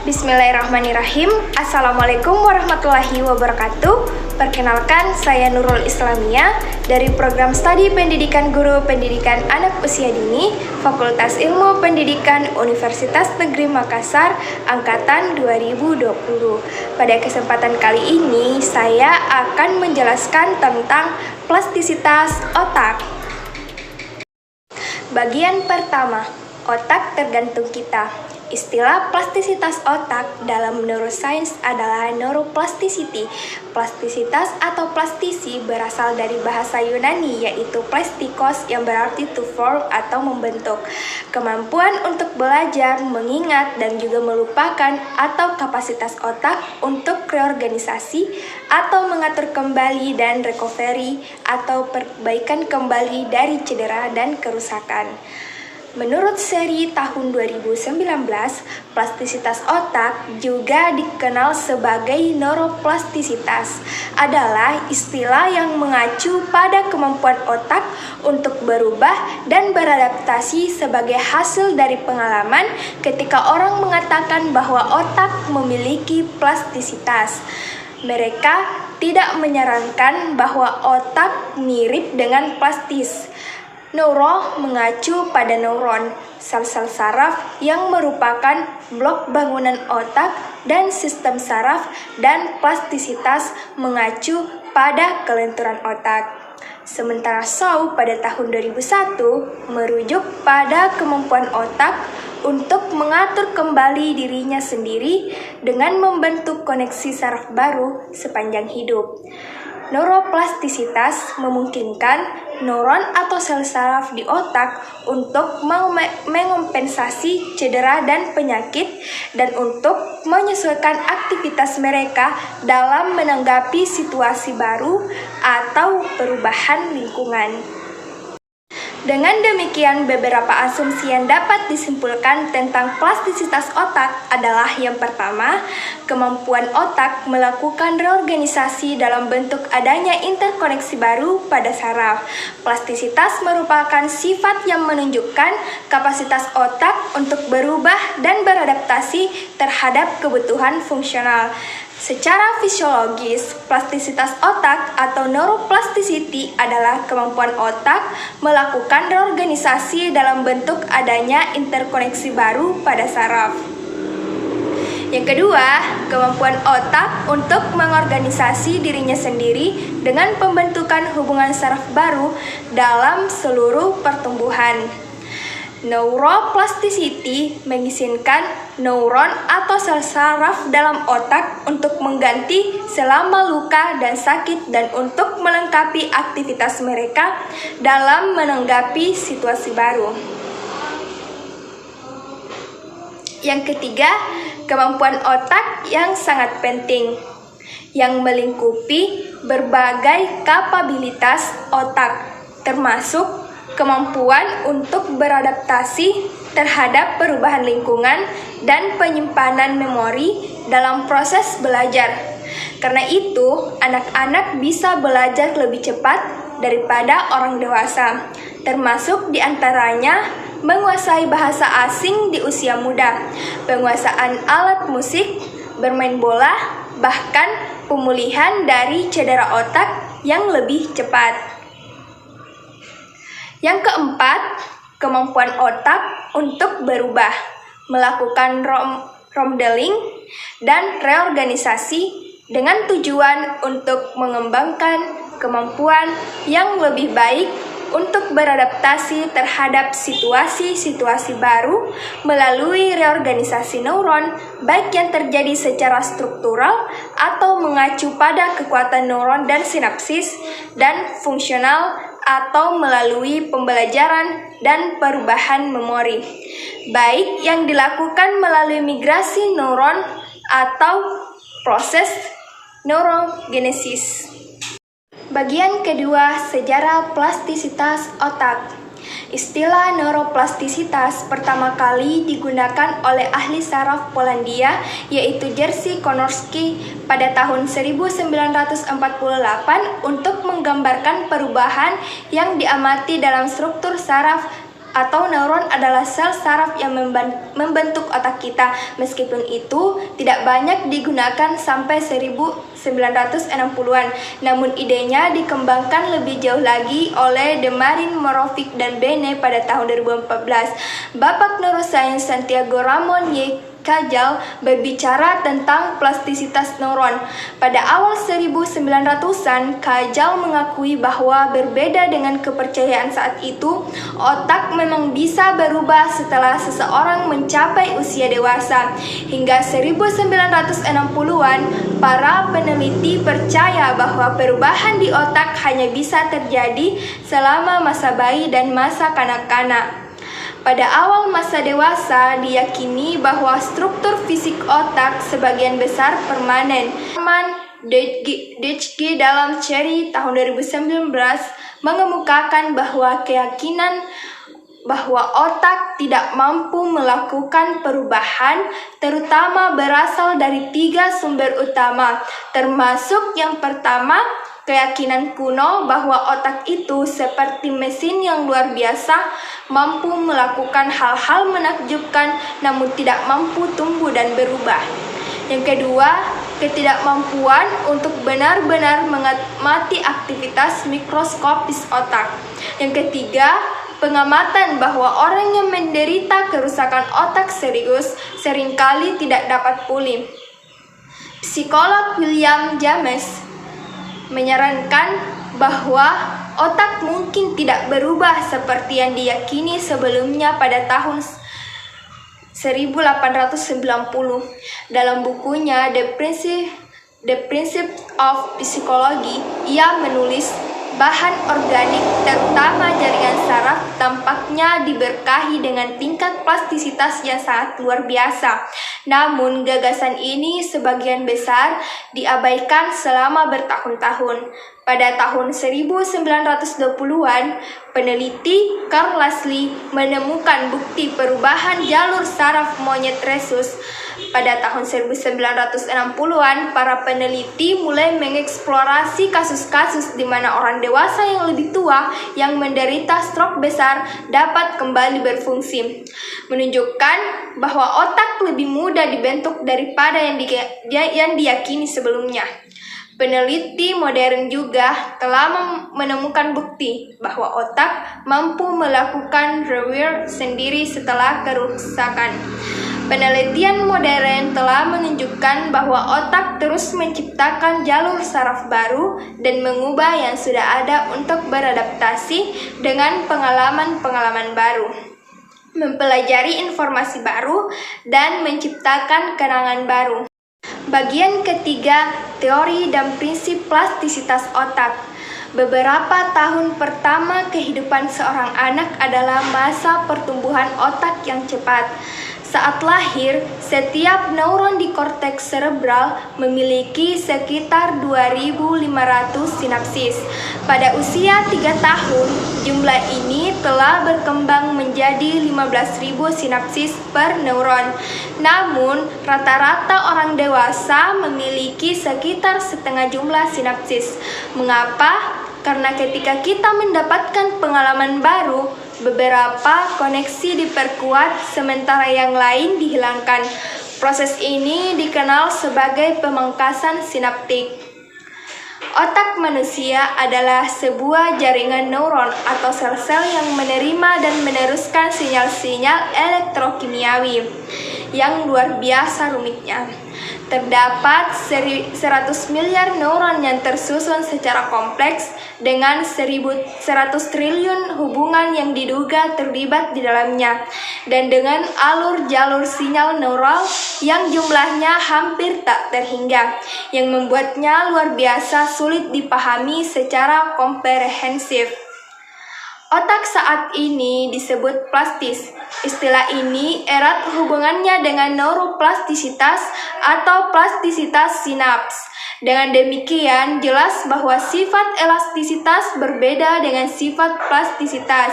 Bismillahirrahmanirrahim. Assalamualaikum warahmatullahi wabarakatuh. Perkenalkan, saya Nurul Islamia dari Program Studi Pendidikan Guru Pendidikan Anak Usia Dini, Fakultas Ilmu Pendidikan Universitas Negeri Makassar, Angkatan 2020. Pada kesempatan kali ini, saya akan menjelaskan tentang plastisitas otak. Bagian pertama, otak tergantung kita. Istilah plastisitas otak dalam neuroscience adalah neuroplasticity. Plastisitas atau plastisi berasal dari bahasa Yunani, yaitu plastikos yang berarti to form atau membentuk. Kemampuan untuk belajar, mengingat, dan juga melupakan atau kapasitas otak untuk reorganisasi atau mengatur kembali dan recovery atau perbaikan kembali dari cedera dan kerusakan. Menurut seri tahun 2019, plastisitas otak juga dikenal sebagai neuroplastisitas, adalah istilah yang mengacu pada kemampuan otak untuk berubah dan beradaptasi sebagai hasil dari pengalaman ketika orang mengatakan bahwa otak memiliki plastisitas. Mereka tidak menyarankan bahwa otak mirip dengan plastis. Neuro mengacu pada neuron, sel-sel saraf yang merupakan blok bangunan otak dan sistem saraf, dan plastisitas mengacu pada kelenturan otak. Sementara Shaw pada tahun 2001 merujuk pada kemampuan otak untuk mengatur kembali dirinya sendiri dengan membentuk koneksi saraf baru sepanjang hidup. Neuroplastisitas memungkinkan neuron atau sel saraf di otak untuk mengompensasi cedera dan penyakit dan untuk menyesuaikan aktivitas mereka dalam menanggapi situasi baru atau perubahan lingkungan. Dengan demikian, beberapa asumsi yang dapat disimpulkan tentang plastisitas otak adalah yang pertama, kemampuan otak melakukan reorganisasi dalam bentuk adanya interkoneksi baru pada saraf. Plastisitas merupakan sifat yang menunjukkan kapasitas otak untuk berubah dan beradaptasi terhadap kebutuhan fungsional. Secara fisiologis, plastisitas otak atau neuroplasticity adalah kemampuan otak melakukan reorganisasi dalam bentuk adanya interkoneksi baru pada saraf. Yang kedua, kemampuan otak untuk mengorganisasi dirinya sendiri dengan pembentukan hubungan saraf baru dalam seluruh pertumbuhan. Neuroplasticity mengizinkan neuron atau sel saraf dalam otak untuk mengganti selama luka dan sakit dan untuk melengkapi aktivitas mereka dalam menanggapi situasi baru. Yang ketiga, kemampuan otak yang sangat penting, yang melingkupi berbagai kapabilitas otak, termasuk kemampuan untuk beradaptasi terhadap perubahan lingkungan dan penyimpanan memori dalam proses belajar. Karena itu, anak-anak bisa belajar lebih cepat daripada orang dewasa, termasuk diantaranya menguasai bahasa asing di usia muda, penguasaan alat musik, bermain bola, bahkan pemulihan dari cedera otak yang lebih cepat. Yang keempat, kemampuan otak untuk berubah, melakukan remodeling dan reorganisasi dengan tujuan untuk mengembangkan kemampuan yang lebih baik untuk beradaptasi terhadap situasi-situasi baru melalui reorganisasi neuron, baik yang terjadi secara struktural atau mengacu pada kekuatan neuron dan sinapsis, dan fungsional atau melalui pembelajaran dan perubahan memori, baik yang dilakukan melalui migrasi neuron atau proses neurogenesis. Bagian kedua, sejarah plastisitas otak. Istilah neuroplastisitas pertama kali digunakan oleh ahli saraf Polandia, yaitu Jerzy Konopski pada tahun 1948 untuk menggambarkan perubahan yang diamati dalam struktur saraf atau neuron adalah sel saraf yang membentuk otak kita. Meskipun itu tidak banyak digunakan sampai 1960-an, namun idenya dikembangkan lebih jauh lagi oleh Demarin, Morovic, dan Bene pada tahun 2014. Bapak Neuroscience Santiago Ramon Y. Cajal berbicara tentang plastisitas neuron. Pada awal 1900-an, Cajal mengakui bahwa berbeda dengan kepercayaan saat itu, otak memang bisa berubah setelah seseorang mencapai usia dewasa. Hingga 1960-an, para peneliti percaya bahwa perubahan di otak hanya bisa terjadi selama masa bayi dan masa kanak-kanak. Pada awal masa dewasa, diyakini bahwa struktur fisik otak sebagian besar permanen. Herman Dechke dalam Cherry tahun 2019 mengemukakan bahwa keyakinan bahwa otak tidak mampu melakukan perubahan terutama berasal dari 3 sumber utama, termasuk yang pertama, keyakinan kuno bahwa otak itu seperti mesin yang luar biasa, mampu melakukan hal-hal menakjubkan namun tidak mampu tumbuh dan berubah. Yang kedua, ketidakmampuan untuk benar-benar mengamati aktivitas mikroskopis otak. Yang ketiga, pengamatan bahwa orang yang menderita kerusakan otak serius seringkali tidak dapat pulih. Psikolog William James menyarankan bahwa otak mungkin tidak berubah seperti yang diyakini sebelumnya pada tahun 1890. Dalam bukunya The Principles of Psychology, ia menulis bahan organik, terutama jaringan saraf, tampaknya diberkahi dengan tingkat plastisitas yang sangat luar biasa. Namun, gagasan ini sebagian besar diabaikan selama bertahun-tahun. Pada tahun 1920-an, peneliti Carl Laszlo menemukan bukti perubahan jalur saraf monyet rhesus. Pada tahun 1960-an, para peneliti mulai mengeksplorasi kasus-kasus di mana orang dewasa yang lebih tua yang menderita stroke besar dapat kembali berfungsi, menunjukkan bahwa otak lebih mudah dibentuk daripada yang diyakini sebelumnya. Peneliti modern juga telah menemukan bukti bahwa otak mampu melakukan repair sendiri setelah kerusakan. Penelitian modern telah menunjukkan bahwa otak terus menciptakan jalur saraf baru dan mengubah yang sudah ada untuk beradaptasi dengan pengalaman-pengalaman baru, mempelajari informasi baru, dan menciptakan kenangan baru. Bagian ketiga, teori dan prinsip plastisitas otak. Beberapa tahun pertama kehidupan seorang anak adalah masa pertumbuhan otak yang cepat. Saat lahir, setiap neuron di korteks cerebral memiliki sekitar 2.500 sinapsis. Pada usia 3 tahun, jumlah ini telah berkembang menjadi 15.000 sinapsis per neuron. Namun, rata-rata orang dewasa memiliki sekitar setengah jumlah sinapsis. Mengapa? Karena ketika kita mendapatkan pengalaman baru, beberapa koneksi diperkuat sementara yang lain dihilangkan. Proses ini dikenal sebagai pemangkasan sinaptik. Otak manusia adalah sebuah jaringan neuron atau sel-sel yang menerima dan meneruskan sinyal-sinyal elektrokimiawi yang luar biasa rumitnya. Terdapat 100 miliar neuron yang tersusun secara kompleks dengan 1.100 triliun hubungan yang diduga terlibat di dalamnya, dan dengan alur jalur sinyal neural yang jumlahnya hampir tak terhingga, yang membuatnya luar biasa sulit dipahami secara komprehensif. Otak saat ini disebut plastis. Istilah ini erat hubungannya dengan neuroplastisitas atau plastisitas sinaps. Dengan demikian, jelas bahwa sifat elastisitas berbeda dengan sifat plastisitas.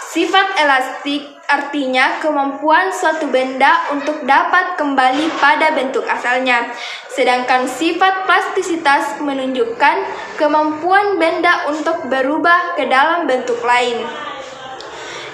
Sifat elastik artinya kemampuan suatu benda untuk dapat kembali pada bentuk asalnya. Sedangkan sifat plastisitas menunjukkan kemampuan benda untuk berubah ke dalam bentuk lain.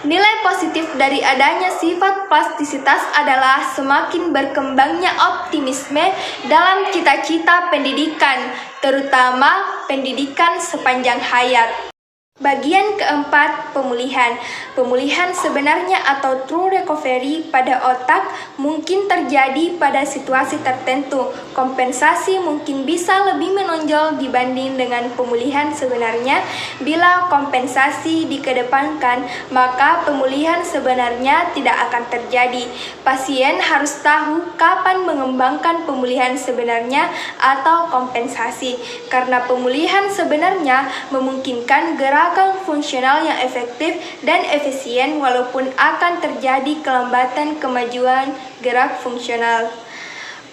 Nilai positif dari adanya sifat plastisitas adalah semakin berkembangnya optimisme dalam cita-cita pendidikan, terutama pendidikan sepanjang hayat. Bagian keempat, pemulihan. Pemulihan sebenarnya atau true recovery pada otak mungkin terjadi pada situasi tertentu. Kompensasi mungkin bisa lebih menonjol dibanding dengan pemulihan sebenarnya. Bila kompensasi dikedepankan, maka pemulihan sebenarnya tidak akan terjadi. Pasien harus tahu kapan mengembangkan pemulihan sebenarnya atau kompensasi. Karena pemulihan sebenarnya memungkinkan gerakan fungsional yang efektif dan efisien walaupun akan terjadi kelambatan kemajuan gerak fungsional.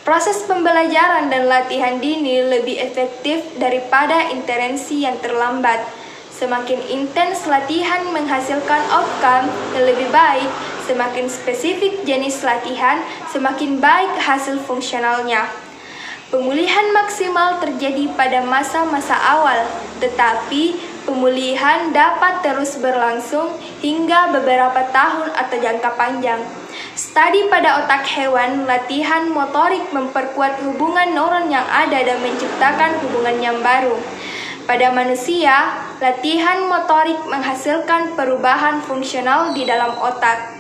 Proses pembelajaran dan latihan dini lebih efektif daripada intervensi yang terlambat. Semakin intens latihan menghasilkan outcome yang lebih baik, semakin spesifik jenis latihan, semakin baik hasil fungsionalnya. Pemulihan maksimal terjadi pada masa-masa awal, tetapi pemulihan dapat terus berlangsung hingga beberapa tahun atau jangka panjang. Studi pada otak hewan, latihan motorik memperkuat hubungan neuron yang ada dan menciptakan hubungan yang baru. Pada manusia, latihan motorik menghasilkan perubahan fungsional di dalam otak.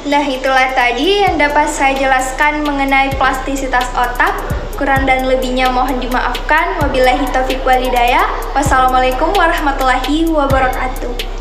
Nah, itulah tadi yang dapat saya jelaskan mengenai plastisitas otak. Kurang dan lebihnya mohon dimaafkan. Wabillahi taufiq wal hidayah. Wassalamualaikum warahmatullahi wabarakatuh.